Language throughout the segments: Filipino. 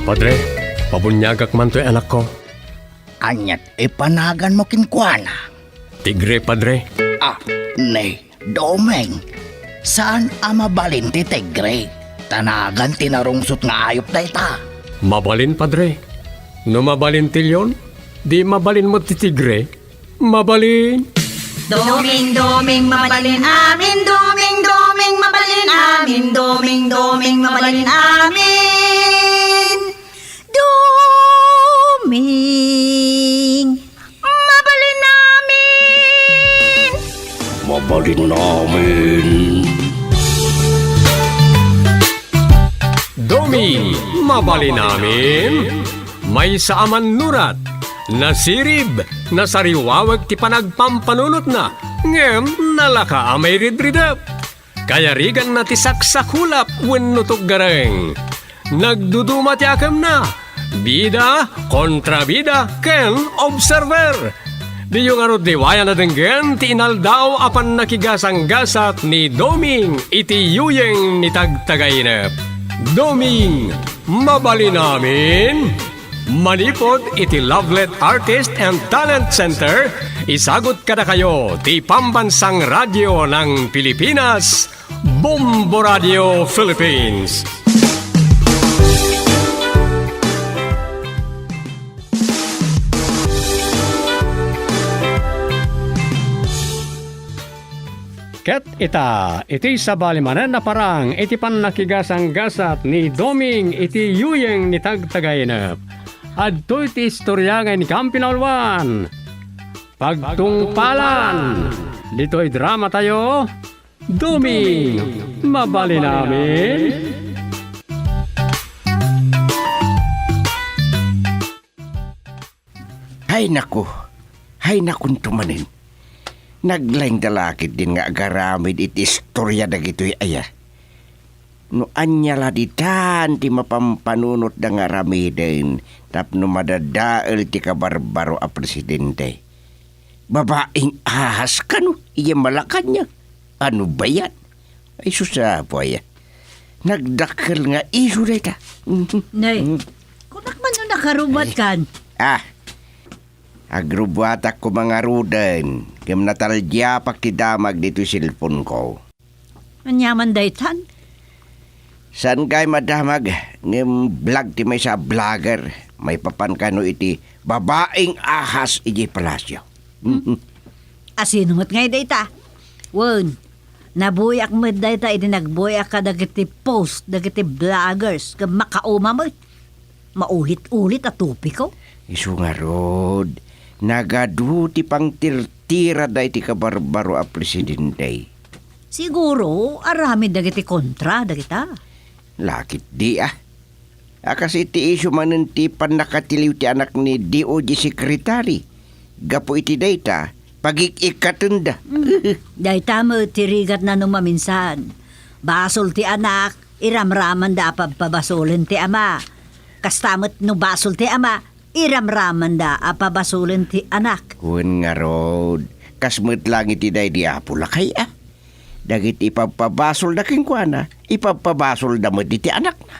Padre, pabunyagak man to'y anak ko. Anyat ipanagan mo kinkwana. Tigre, Padre. Nay, Domeng. Saan mabalin ti Tigre? Tanagan tinarungsot nga ayop da ita. Mabalin, Padre. No mabalin tilyon, di mabalin mo ti Tigre. Mabalin. Doming, doming, mabalin amin. Doming, doming, mabalin amin. Doming, doming, mabalin amin. Doming, mabalin amin. Mabalin namin. Domi, mabalin namin. May saaman nurat, nasirib, nasariwawag ti panagpampanunot na, ngem nalaka amay ridridap. Kaya rigan na ti saksakulap wenno gareng. Nagduduma ti akam na, bida, kontrabida, ken observer. Di yung arod diwaya na denggen, ti inaldaw apan nakigasang-gasat ni Doming iti yuyeng ni tagtagainep. Doming, mabali namin. Manipod iti Lovelet Artist and Talent Center, isagot kada kayo ti Pambansang Radyo ng Pilipinas, Bombo Radio Philippines. Ket iti sabalimanan na parang iti pannakigasang-gasat ni Doming iti yuyeng ni tagtagainep. Adto iti istorya ni Kampinaulwan. Pagtungpalan. Dito'y drama tayo. Doming, mabali namin. Hay nakun tumanin. Naglaing dalakit din nga agaramid iti istorya dagito'y aya. No anya laditan ti mapampanunot da nga ramiden tapno madadael ti kabarbaro a presidente. Babaeng ahas ka no, iya malakan niya. Ano ba yan? Ay susapo aya. Nagdakkel nga iso da ita. Nay, kunak man nun nakarubat kan. Agrubuatak ko mga ruden. Kim natalya pak ti damag dito silpon ko. Anyaman daytan? San kay madamag? Ngem vlog ti may sa vlogger. May papankano iti babaeng ahas iti palasyo. Asino mo't ngay dayta? Wen, nabuyak mo dayta iti nagbuyak ka dagiti post, dagiti vloggers, ka makauma mo. Maulit-ulit at tupi ko. Isu nga rod. Nagaduti pang tirtira da iti kabarbaro a presidente. Siguro, arami dagiti kontra, dagita. Lakit di Akas iti isu manen ti nakatiliw ti anak ni DOJ Secretary. Gapo iti data, pagikikatunda. Dayta mo tirigat na numaminsan. Basol ti anak, iramraman da pabasolin ti ama. Kastamot no basol ti ama, iramraman da apabasolin ti anak. Kun nga rod, kasmet lang iti day di apula kay Dagit ipapabasol da kinkwana, ipapabasol da mo ti anak na.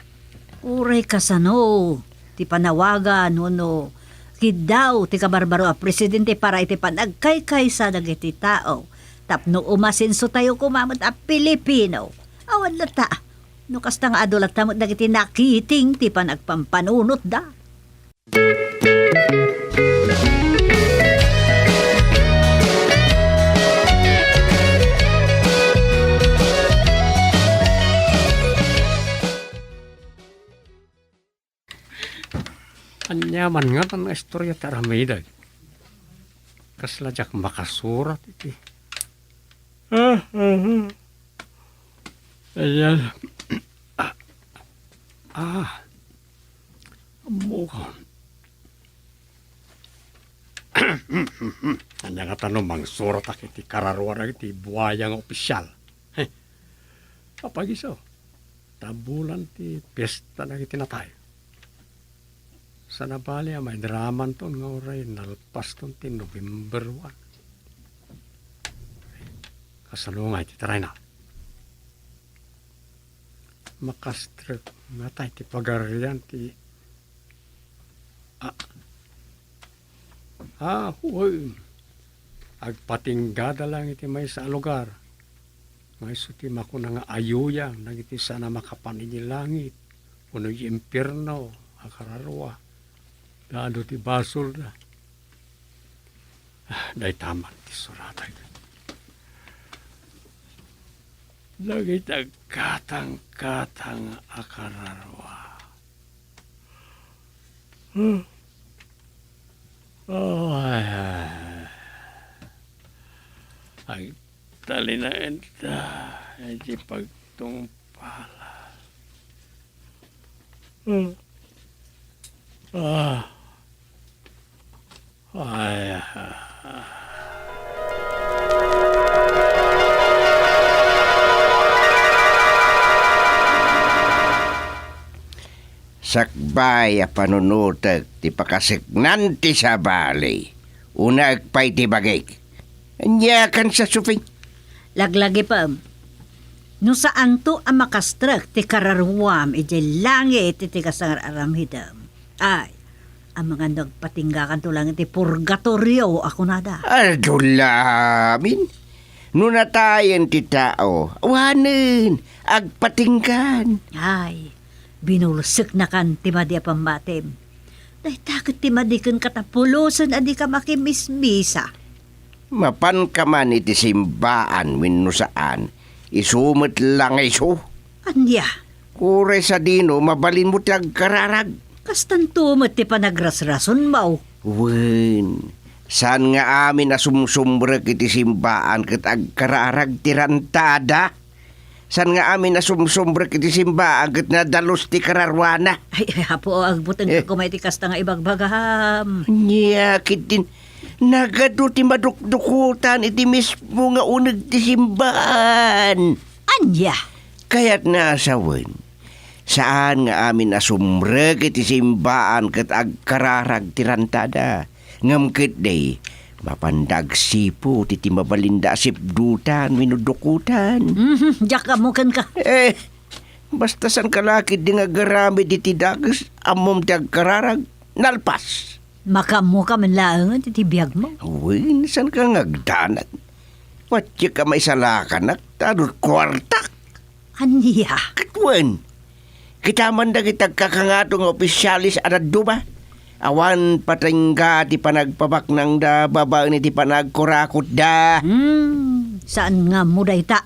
Uray kasano, ti panawagan, no, kidaw ti kabarbaro a presidente para iti panagkaykay sa dagiti tao. Tapno umasinso tayo kumamot a Pilipino. Awan lata, no kasta nga adulat tamot dagiti nakiting ti panagpampanunot da. Anyaman nga tan istorya ti aramidag. Kasla jak makasurat iti. Ayan. Mukha. Anya nga tanong mangsurat ak iti kararuan iti buhayang opisyal. Papagisaw. Tabulan ti pesta na iti natay. Sa nabali may draman ton nga oray nalpas ton ti November 1. Kasalungay ti taray na. Makastrip nga tayo ti pagarian ti Uy. Agpatinggada lang iti may sa lugar. May suti mako na nga ayuyang, nagiti sana makapanini langit. Uno yung impyerno, akararwa. Dado ti basol na. Day taman ti suratay. Nagit agkatang-katang akararwa. Ay, tali na enta. Ay, di pagtungpala. Ay, Sakbay a panunutag ti pakasignan ti sa balay. Una agpay ti bagay. Anyakan sa suping. Laglagi pa. No saan to ang makastrek ti kararwam iti langit iti kasangar aramhidam. Ay, ang mga nagpatinggakan to lang iti purgatorio ako nada. Adulamin. Nunatayan ti tao. Awanin. Agpatingkan. Ay, binulsik na kan ti madi pambatim. Dahil takot ti madi kan katapulosan adi ka makimismisa. Mapan ka man iti simbaan wenno saan. Isumot lang iso. Anya, Kure sa dino, mabalin mo ti agkararag. kastan tumot ti panagrasrason mau. Wen, saan nga amin na sumsumbrek iti simbaan ket agkararag ti rantada? Saan nga amin na sumsumbrek iti simbaan ket nadalos ti kararwana? Ay, hapo agbutang ko kumay ti kasta nga ibagbagam. Nyakit din. Nagado ti madukdukutan iti mismo nga uneg ti simbaan. Anya, Kaya't naasawen, saan nga amin asumreg iti simbaan ket agkararag ti rantada. Ngam ket day, mapandag sipo ti mabalinda sipdutan minudukutan. Diyak ka mo kan ka. Basta san kalakid di nga garamid iti dagas amom ti agkararag, nalpas. Makamu ka man lang iti biyag mo. Uy, san ka ngagdanag? Watya ka may salakanak, tanod kwartak. Anya, Katwen, kita man dagitag kakangato nga opisyalis anad duba. Awan patingga ti panagpabak ng da babae ni ti panagkurakot da. saan nga mo day ta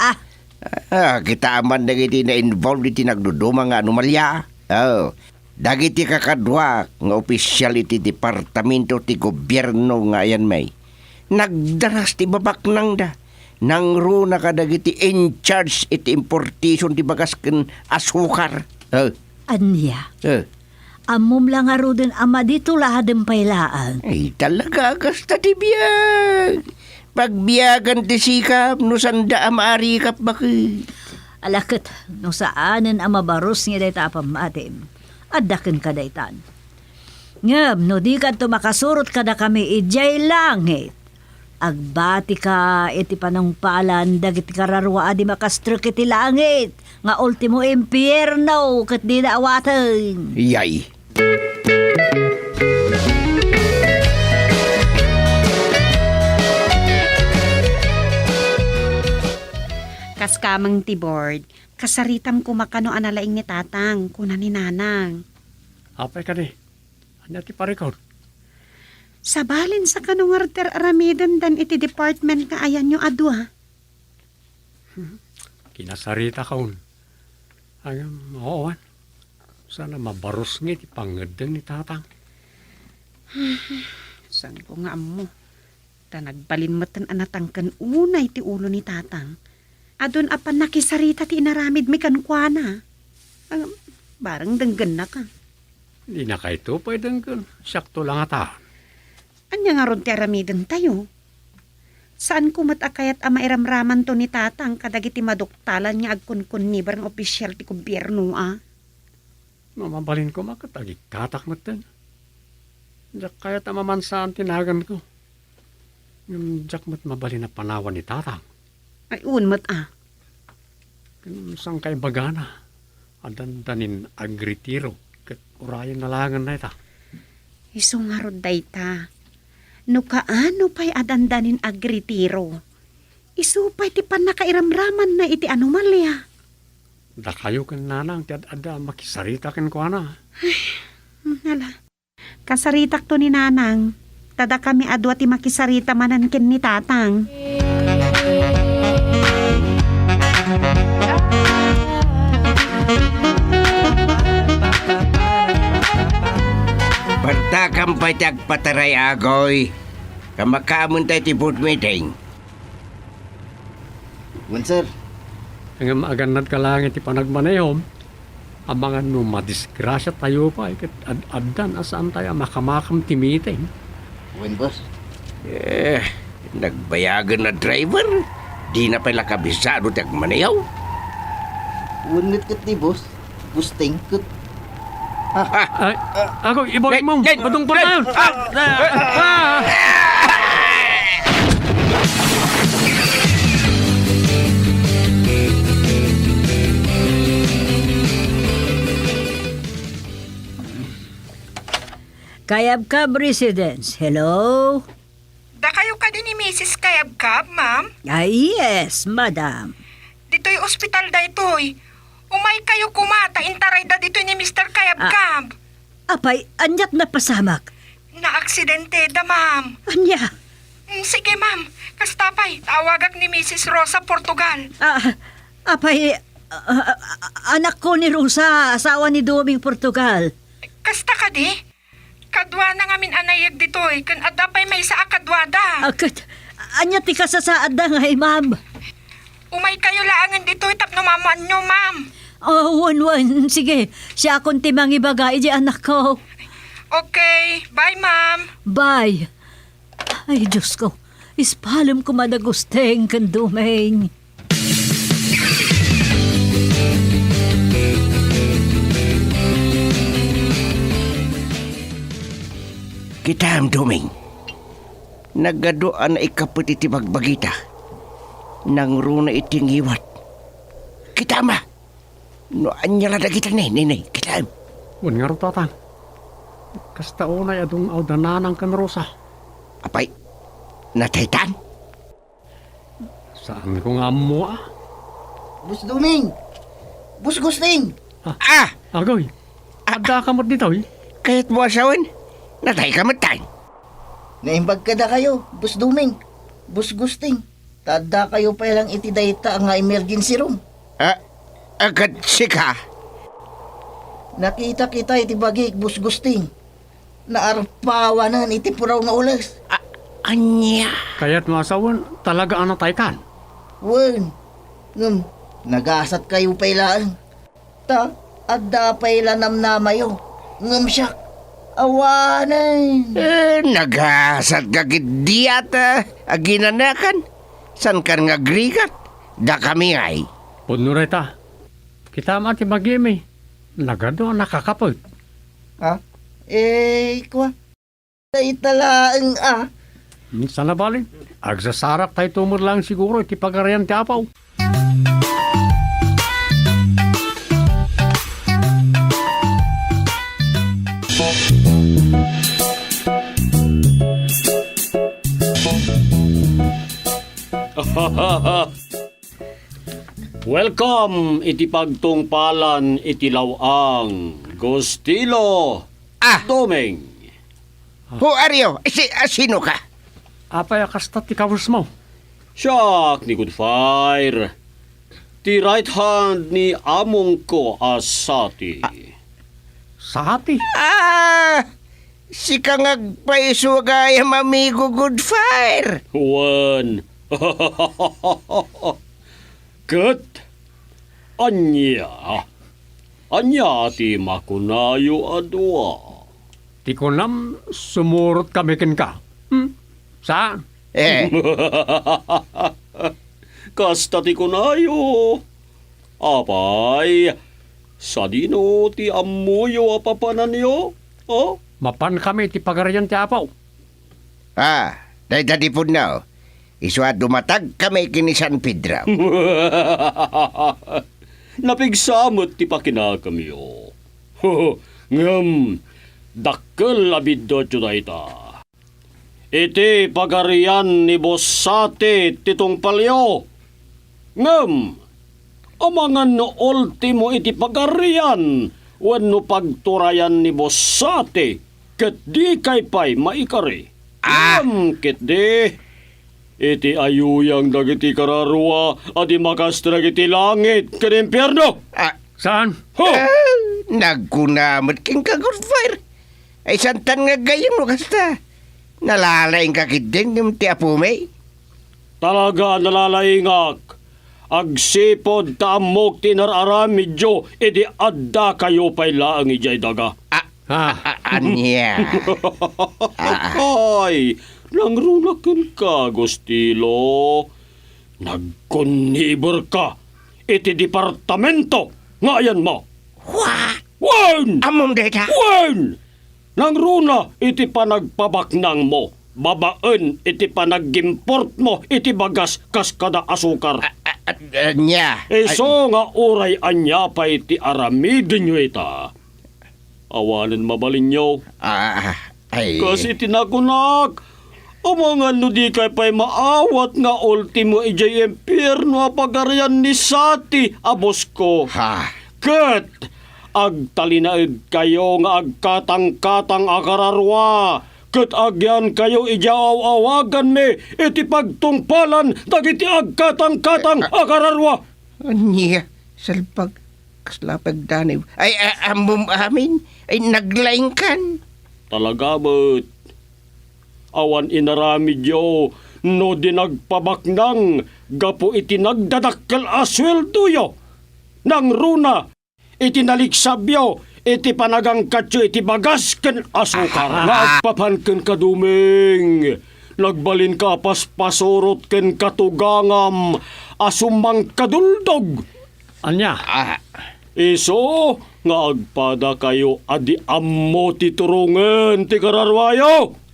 Kita man dagiti na involved iti nagduduma nga anomalya. Dagiti kakadwa nga opisyal iti departamento ti gobyerno nga ayan may. Nagdaras ti babak nang da. Nang runa ka dagiti in charge iti importation ti bagas ken asukar. Anya, amom lang nga ro din ama dito lahadem pailaan. Ay talaga kasta ti biyag. Pagbiyagan ti sikap no sanda amaari kap bakit. Alakit, no saanen ang mabaros nga day tapam matim. Adakin ka daytan. Ngam, no di ka to makasurot ka na kami ijay langit. Agbati ka iti panangpalan dagiti kararwa adi makastruk iti langit. Nga ultimo impyerno kat di naawatan. Yay. Kas kamang tibord, kasaritam kumakano analaing ni tatang, kuna ni nanang. apay ka ni. Anya ti parikot. Sabalin sa kanungarter aramidan dan iti department nga ayan nyo adwa. Kinasarita kaun. Ayam, ooan. Sana mabaros nga ti pangedeng ni tatang. San ko nga mo. Ta nagbalin matan anatangkan unay ti ulo ni tatang. Adon apan nakisarita ti inaramid mi kankwana. Barang denggan na ka. Hindi na kayo ito pwedeng sakto lang ata. Anya nga ron ti aramidan tayo. Saan kumatakayat ang mairamraman to ni tatang kadagiti maduktalan niya agkunkun ni barang opisyal ti gobyerno Mamabalin ko makatagi katak matan. Diyak kaya tamamansan tinagan ko. Yung diyak mat mabalin na panawan ni tatang. Ay unmat Sang kay bagana. Adandanin agritiro. Kat urayan na langan na ita. Iso nga rod dayta. No kaano pa'y adandanin agritiro. Isupay ti pan nakairamraman na iti anomalya. Da kayo kan nanang ti ada makisarita ken ko na. Nala. Kasaritak to ni nanang. Tada kami adwa ti makisarita manan ken ni tatang. Partakam pa'y tagpataray agoy. Kamakamun tayo ti board meeting. Wan, sir. Ang maaganad ka lang iti panagmanayom. Ang mga no madisgrasya tayo pa. Ikat ad-adan asaan tayo makamakam ti meeting. Wan, boss. Nagbayagan na driver. Di na pala kabisado tagmanayaw. Wan kat ni boss. Gusting kat. Ay, ako, ibalik mo. Len! Badong pa tayo. Kayab-Kab Residence, hello? Da kayo ka din ni Mrs. Kayabkab, ma'am? Ay, yes, madam. Dito'y ospital da ito'y. Umay kayo kumata, intaray da dito'y ni Mr. Kayabkab. Apay, anyat na pasamak. Na-aksidente da, ma'am. Anya? Sige, ma'am. Kastapay, tawagak ni Mrs. Rosa Portugal. Apay, anak ko ni Rosa, asawa ni Doming Portugal. Kasta ka di? Kadwa na ngamin anayag dito'y, kan adapay may sa akadwa da. Anyat ti kasasaad da ngay, ma'am. Umay kayo laangan dito'y tapno mamuan nyo, ma'am. Oh, wan. Sige, siya akong timang ibagay di anak ko. Okay, bye, ma'am. Bye. Ay, Diyos ko. Ispalam ko madagusteng kan Doming. Kita am Doming. Nagadoan na ikapot iti bagbagita. Nang runa iting iwat. Kita ma. No anya lada kita ninay. Kita am. Wan nga ro tatang. Kasta unay adong awdananang kan Rosa. Apay. Nataytan. Saan ko nga mo Boss Duming. Boss Gusting. Agoy. Ada ka mo dito eh. Kahit mo asawan. Natay ka matay. Naimbag ka da kayo, Boss Duming. Boss Gusting. Tada kayo pa lang iti dayta nga emergency room. Agad sika. Nakita kita iti bagik, Boss Gusting. Naarpawanan iti puraw nga ulas. Anya. Kaya't masawan talaga ang nataykan. Wan. Nagasat kayo pa ilaan. Adda pa ila namnamayo. Siya. Awanan. Nagasat kagid diyata. Aginanakan. San kan nga grigat. Da kami ay. Punuray ta. Kita mati magimi. Nagado nakakapag. Kwa. Taitalaang Minsan na balin. Agsasarak tayo tumur lang siguro iti pagarayan ti apaw. Welcome iti pagtungpalan iti lawang Gustilo Doming. Who are you? Sino ka? Apay akasta ti kawus mo. Siyak ni Goodfire. Ti right hand ni among ko asati. Sa hati. Si kangagpaiso gaya mamigo Goodfire. Wan. Kat. Anya. Anya ti makunayo adwa. Ti kunam sumurot kami ken ka. Saan? Kasta ti kunayo. Apay. Sa dino ti amuyo apapanan niyo? Oh? Mapan kami ti pagarayan ti apaw. Dahil dadi po na. Iswa dumatag kami kini San Pedro. Napigsamot ti pakinakamiyo. Ngam, dakkel abiddo tiyunayta. iti pagarian ni Bosate titong palyo. Ngem, amangan no ultimo iti pagarian wenno pagturayan ni Bosate ket di kay pay maikari. Ngem ket di iti ayuyang dagiti kararwa adi makastra iti langit ken impyerno. Saan? Ho! Nagkunamot king ka good fire. Ay santan nga gayam mo kasta. Nalalaing ka kidin yung ti apo may. Talaga nalalaingak. Agsipod taamok tinararamidyo edi adda kayo pay laang ijay daga. Anya. Ay, nangrunaken ka, Gustilo. Nagkunibor ka iti departamento. Ngayon mo. Wan! Amom data. Wan! Nangruna iti panagpabaknang mo. Babaen iti panaggimport mo iti bagas kas kada asukar. Anya. Iso nga uray anya pa iti aramidin nyo ita. Awanan mabalinyo. Ay. Kasi tinakunak. Amangan no di kay pa'y maawat nga ultimo ijay impyerno a pagarian ni Sati, abos ko. Ha. Ket, agtalinaid kayo nga agkatang-katang akararwa. Ket agyan kayo ijaw-awagan me iti pagtungpalan dagiti agkatang-katang akararwa. Anya. Salpag. Kaslapag daniw. Ay, amom amin. Ay, naglaing kan. Talaga ba't? Awan inaramid yo no dinagpabaknang gapo iti nagdadakkel asweldo yo. Nang runa iti naliksabyo iti panagang katyo iti bagas ken asukar. Nagpapanken kaduming. Nagbalin ka paspasorot ken katugangam asumang kaduldog. Anya? Iso nga agpada kayo adi ammo titurungan ti kararwayo.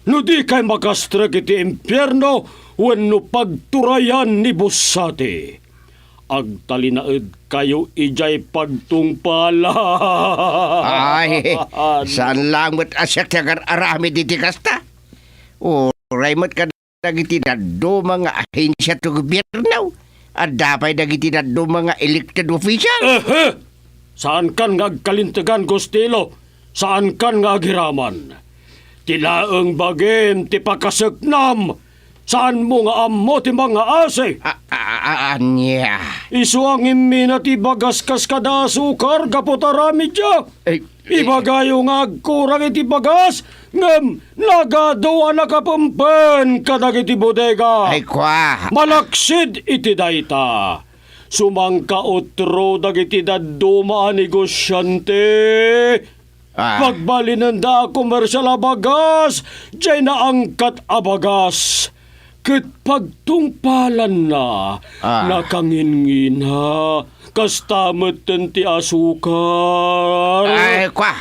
No di kay makastrek iti impyerno wenno pagturayan ni Bosate. Agtalinaed kayo ijay pagtungpala. Ay, saan lamot asyak tiyagar arami diti kasta? O, raymot ka dagiti daddo mga ahensya to gobyerno. At dapay dagiti daddo mga elected official. Saan kan nga agkalintagan, Gustilo? Saan kan nga agiraman? Tilaeng bagim ti pakasaknam. Saan mo nga ammo ti mga ase? Anya. Isu ang imina ti bagas kas kada sukar kapotarami dya. Ibagayo nga agkurang iti bagas. Ngem, nagadawa na kapampan kadag iti bodega. Ay kwa. Malaksid iti dayta. Sumangka otro dagiti daduma a negosyante. Pagbalinan da komersyal a bagas, diyay naangkat a bagas. Ket pagtungpalan na, nakangingin ha, kastamet ti asukar. Ay kwa.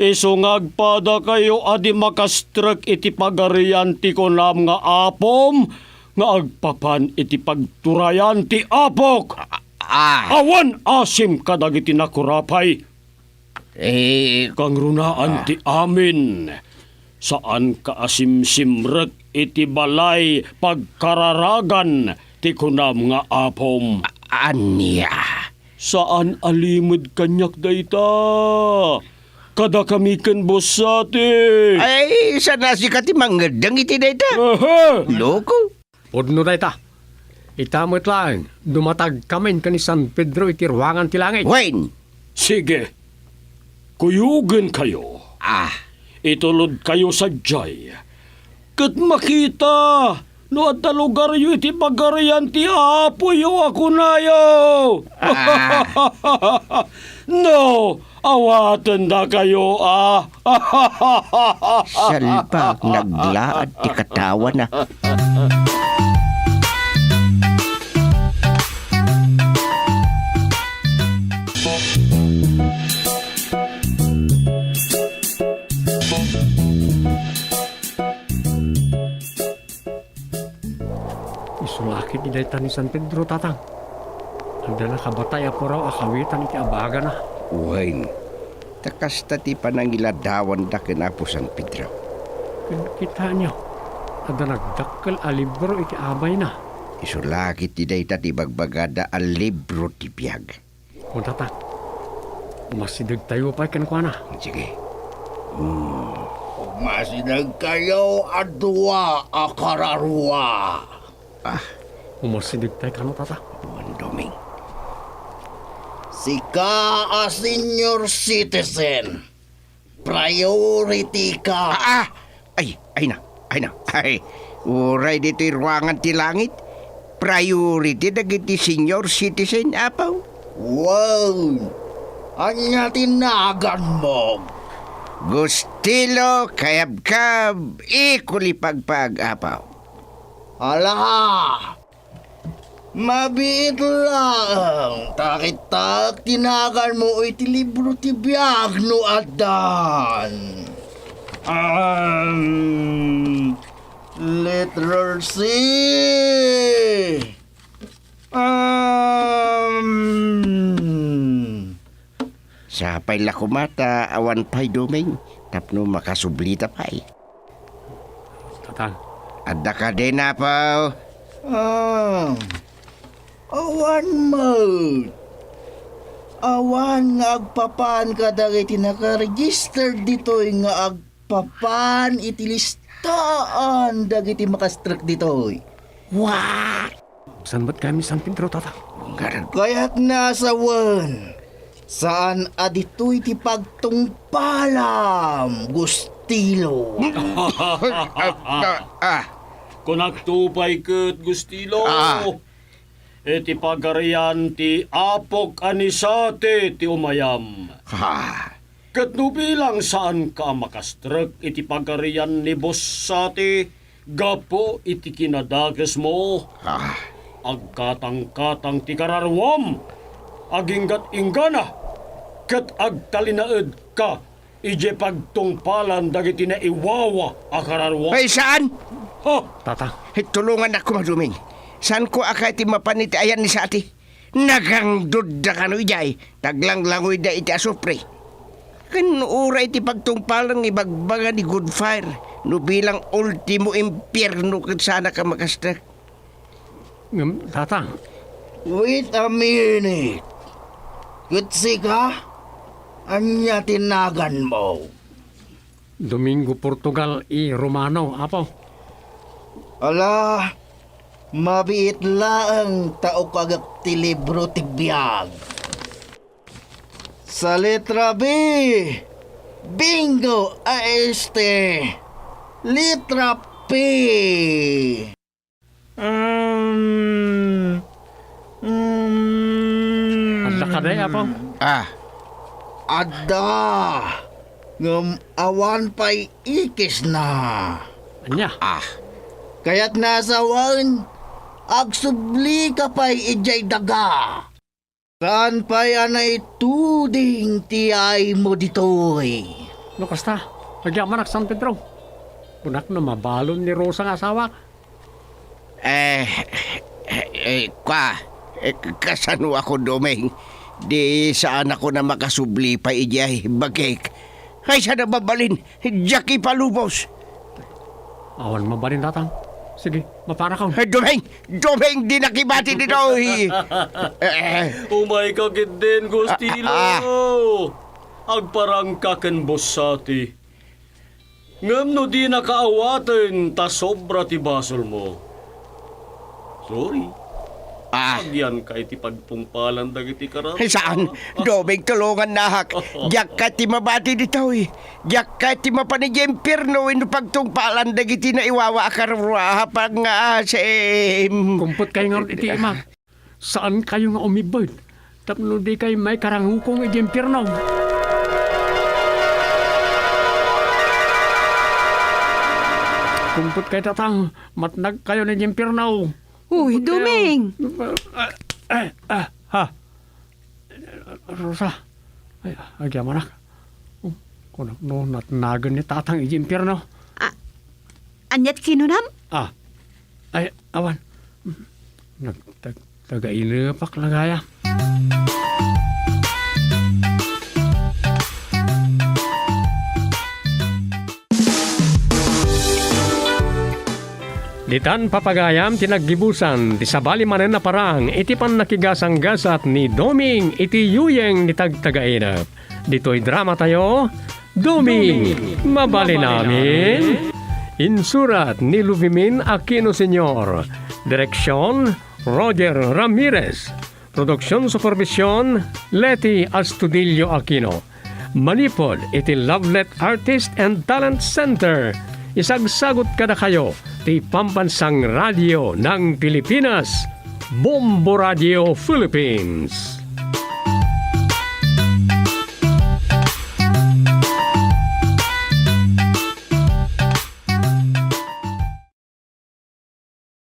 Iso nga agpada kayo adi makastrek iti pagarian ti konam nga apom, nga agpapan iti pagturayan ti apok. Awan asim kadag iti nakurapay. Kang runaan ti amin. Saan ka asimsimrek iti balay pagkararagan ti kunam nga apom. Anya. Saan alimod kanyak dayta? Kada kami ken Bosate. Ay, sana si kati mangadang iti dayta. Loko. Udno dayta. Itamot lang, dumatag kamen kani San Pedro iti ruangan ti langit. Wayne. Sige. Kuyugan kayo. Itulod kayo sa jay. Kat makita, no at lugar yu iti pagarian ti apo yu ako na yu. No, awatan da kayo Salpag naglaad ti katawa na. Isulakit ni dayta ni San Pedro, tatang. Anda na kabatay po raw akawitan iti abaga na. Wayne. Takas ti panangiladawan da kinapo San Pedro. Kita niyo. Ada nagdakkel a libro iti abay na. Isulakit ti dayta ti bagbagada a libro ti biyag. O tata. Masidag tayo pa kan kuana. Sige. Masinag kayo adwa akararwa. Umasidag tayo kano tata. Buwan Doming. Sika a senior citizen. Priority ka. Ay na. Uray dito'y ruangan ti langit. Priority dagiti senior citizen, apaw. Wow! Anya tinagan mo. Gustilo, kayab-kab, ikulipagpag, apaw. Ala! Mabiit lang. Takit-tak tinagan mo iti libro ti biyag no adan. Letter C. Sapay lakumata, awan pa'y Doming. Tapno makasublita pa'y. Tatang. Adda ka din, apaw. Awan mo. Awan nga agpapan ka dagiti naka-register dito'y nga agpapan iti listaan dagiti makastrek dito'y. Saan ba't kami San Pedro, tata? Kaya't nasawan. Saan adito'y ti pagtungpalam, Gustilo. Kunaktupay ket Gustilo. Iti pagarian ti apok anisate ti umayam. Ket no bilang saan ka makastrek iti pagarian ni bossate gapo iti kinadages mo. Agkatang-katang ti kararwam. Aginggat-ingana. Ket agtalinaed ka ije pagtungpalan dagiti na iwawa a kararwam. Ay, saan? Tata. Tulungan ako, Maduming. Saan ko akati mapaniti ayan ni sati? Nagang duda ka no ijay. Taglang-langoy da iti asupre. Kanuura iti pagtungpalang ibagbaga ni Goodfire. No bilang ultimo impyerno kat sana ka makastak. Tata. Wait a minute. Kutsi ka? Anya tinagan mo? Domingo Portugal Romano, apaw. Ala, mabiit laang tao kagak ti libro ti biyag. Sa letra B, bingo a este. Letra P. Adda ka day, apaw. Ada. Ngam awan pa'y ikis na. Anya. Kaya't nasawan, agsubli ka pa'y ijay daga. Saan pa'y anay tuding tiyay mo ditoy? No, kasta. Nagyamanak San Pedro. Kunak na mabalon ni Rosa nga asawa. Kasano ako, Doming? Di saan ako na makasubli pa ijay bagek. Ay, sana babalin, Jackie Palubos. Awan mabalin, tatang. Sige, mapara ka. Doming, di nakibati dito. Umay kagit din, Gustilo. Agparang kaken bossati. Ngam no di nakaawaten ta sobra ti basol mo. Sorry. Agyan ka iti pagtungpalan dagiti karam. Saan? Doming tulungan nahak. Diyak ka ti mabati dito. Diyak ka ti mapanijempirno ino pagtungpalan dagiti na iwawa akarwa pag nga asim. Kumpot kayo nga iti ima. Saan kayo nga umibod? Tapno di kayo may karangukong ijempirno. Kumpot kayo, tatang. Matnag kayo na ijempirno. Uy, Doming! Rosa. Ay, agyaman na. Kunak no, natnagan ni tatang ijempirno. Anyat kinunam? Ay, awan. Nagtagainipak lang gaya. Ditan papagayam tinaggibusan ti sabali manen na parang iti pan nakigasang-gasat ni Doming iti yuyeng ni tagtagainap. Dito'y drama tayo, Doming, mabali namin. Insurat ni Luvimin Aquino Sr. Direksyon, Roger Ramirez. Produksyon Supervision, Leti Astudillo Aquino. Manipod iti Lovelet Artist and Talent Center. Isagsagot kada kayo ti Pambansang Radio ng Pilipinas, Bombo Radio Philippines.